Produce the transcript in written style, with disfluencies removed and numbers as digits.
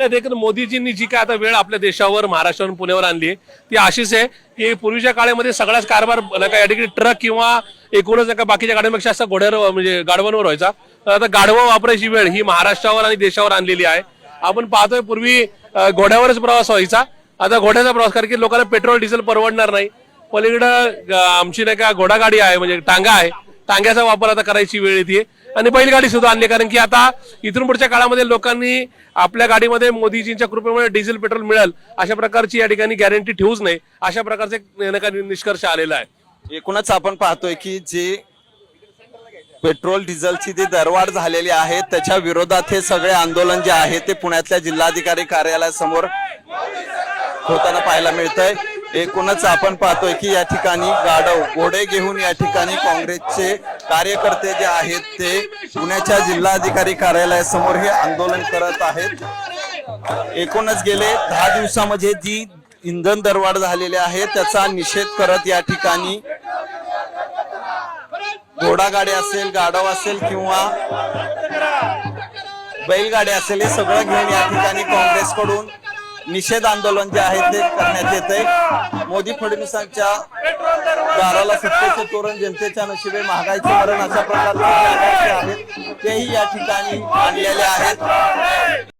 त्यात एक मोदीजींनी जी काय आता वेळ आपल्या देशावर महाराष्ट्रावरून पुण्यावर आणली आहे ती अशीच आहे की पूर्वीच्या काळामध्ये सगळाच कारभार या ठिकाणी ट्रक किंवा एकूणच बाकीच्या गाड्यांपेक्षा असा घोड्यावर म्हणजे गाढवांवर व्हायचा. तर आता गाढवं वापरायची वेळ ही महाराष्ट्रावर आणि देशावर आणलेली आहे. आपण पाहतोय पूर्वी घोड्यावरच प्रवास व्हायचा, आता घोड्याचा प्रवास कारण की लोकांना पेट्रोल डिझेल परवडणार नाही. पलीकडं आमची नाही का घोडागाडी आहे म्हणजे टांगा आहे, टांग्याचा वापर आता करायची वेळ येते आणि बैलगाडी सुद्धा आणली कारण की आता इथून पुढच्या काळामध्ये लोकांनी आपल्या गाडीमध्ये मोदीजींच्या कृपेमुळे डिझेल पेट्रोल मिळेल अशा प्रकारची या ठिकाणी गॅरंटी ठेवूच नाही, अशा प्रकारचे निष्कर्ष आलेला आहे. एकूणच आपण पाहतोय की जे पेट्रोल डिझेलची जी दरवाढ झालेली आहे त्याच्या विरोधात हे सगळे आंदोलन जे आहे ते पुण्यातल्या जिल्हाधिकारी कार्यालयासमोर होताना पाहायला मिळतंय. एकूणच आपण पाहतोय की या ठिकाणी गाढव घोडे घेऊन या ठिकाणी काँग्रेसचे कार्यकर्ते जे आहेत ते पुण्याच्या जिल्हाधिकारी कार्यालयासमोर हे आंदोलन करत आहेत. एकूणच गेले 10 दिवसामध्ये जी इंधन दरवाढ झालेली आहे त्याचा निषेध करत या ठिकाणी घोडागाडी असेल, गाढव असेल किंवा बैलगाडी असेल हे सगळं घेऊन या ठिकाणी काँग्रेसकडून निषेध आंदोलन जे आहे ते करण्यात येत आहे. मोदी फडणवीसांच्या दाराला सत्तेचे तोरण जनतेच्या नशिबे महागाईचे मरण अशा प्रकारचे आहेत तेही या ठिकाणी आणलेले आहेत.